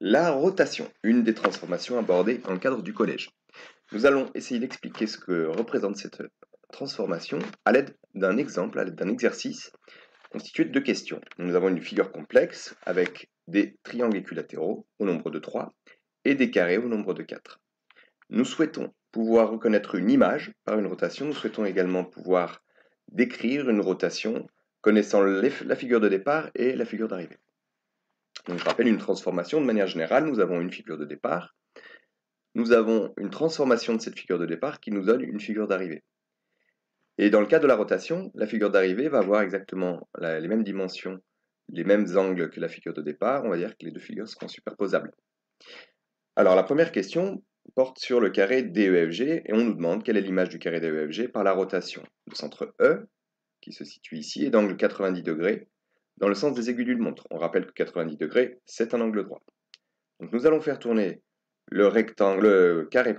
La rotation, une des transformations abordées dans le cadre du collège. Nous allons essayer d'expliquer ce que représente cette transformation à l'aide d'un exemple, à l'aide d'un exercice constitué de deux questions. Nous avons une figure complexe avec des triangles équilatéraux au nombre de 3 et des carrés au nombre de 4. Nous souhaitons pouvoir reconnaître une image par une rotation. Nous souhaitons également pouvoir décrire une rotation connaissant la figure de départ et la figure d'arrivée. Donc, je rappelle une transformation de manière générale. Nous avons une figure de départ. Nous avons une transformation de cette figure de départ qui nous donne une figure d'arrivée. Et dans le cas de la rotation, la figure d'arrivée va avoir exactement les mêmes dimensions, les mêmes angles que la figure de départ. On va dire que les deux figures seront superposables. Alors la première question porte sur le carré DEFG et on nous demande quelle est l'image du carré DEFG par la rotation. Le centre E, qui se situe ici, est d'angle 90 degrés dans le sens des aiguilles d'une montre. On rappelle que 90 degrés, c'est un angle droit. Donc nous allons faire tourner le carré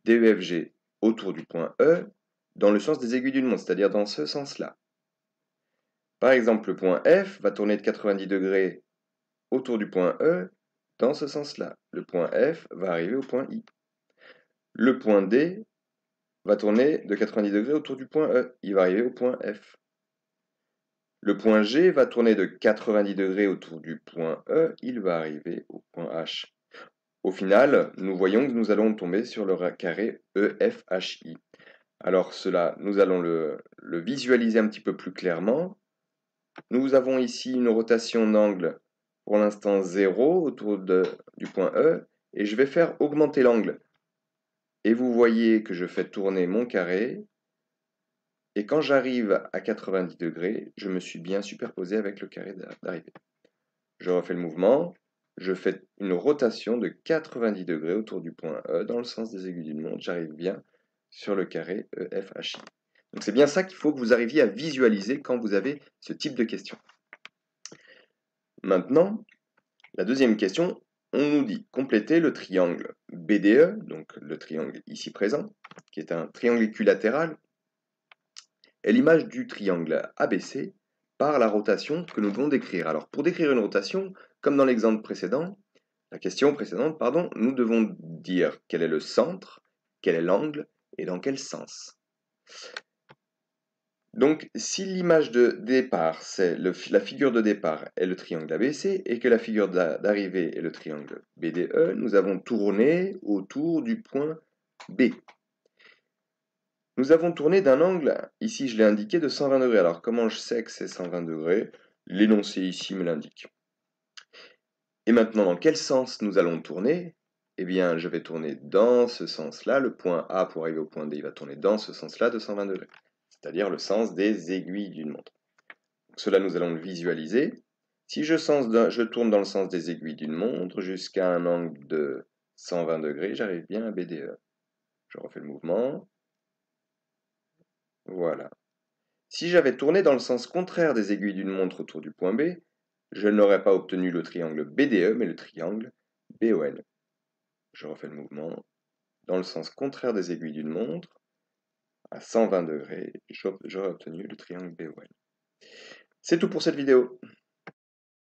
DEFG autour du point E dans le sens des aiguilles d'une montre, c'est-à-dire dans ce sens-là. Par exemple, le point F va tourner de 90 degrés autour du point E dans ce sens-là. Le point F va arriver au point I. Le point D va tourner de 90 degrés autour du point E. Il va arriver au point F. Le point G va tourner de 90 degrés autour du point E. Il va arriver au point H. Au final, nous voyons que nous allons tomber sur le carré EFHI. Alors cela, nous allons le visualiser un petit peu plus clairement. Nous avons ici une rotation d'angle pour l'instant 0 autour du point E, et je vais faire augmenter l'angle. Et vous voyez que je fais tourner mon carré, et quand j'arrive à 90 degrés, je me suis bien superposé avec le carré d'arrivée. Je refais le mouvement. Je fais une rotation de 90 degrés autour du point E dans le sens des aiguilles d'une montre. J'arrive bien sur le carré EFHI. Donc c'est bien ça qu'il faut que vous arriviez à visualiser quand vous avez ce type de question. Maintenant, la deuxième question, on nous dit compléter le triangle BDE, donc le triangle ici présent, qui est un triangle équilatéral, et l'image du triangle ABC par la rotation que nous devons décrire. Alors pour décrire une rotation, comme dans l'exemple précédent, la question précédente, nous devons dire quel est le centre, quel est l'angle et dans quel sens. Donc, si l'image de départ, c'est la figure de départ est le triangle ABC et que la figure d'arrivée est le triangle BDE, nous avons tourné autour du point B. Nous avons tourné d'un angle, ici je l'ai indiqué, de 120 degrés. Alors, comment je sais que c'est 120 degrés? L'énoncé ici me l'indique. Et maintenant, dans quel sens nous allons tourner? Eh bien, je vais tourner dans ce sens-là. Le point A pour arriver au point D, il va tourner dans ce sens-là de 120 degrés, c'est-à-dire le sens des aiguilles d'une montre. Donc, cela, nous allons le visualiser. Si je tourne dans le sens des aiguilles d'une montre jusqu'à un angle de 120 degrés, j'arrive bien à BDE. Je refais le mouvement. Voilà. Si j'avais tourné dans le sens contraire des aiguilles d'une montre autour du point B, je n'aurais pas obtenu le triangle BDE, mais le triangle BON. Je refais le mouvement. Dans le sens contraire des aiguilles d'une montre, à 120 degrés, j'aurais obtenu le triangle BON. C'est tout pour cette vidéo.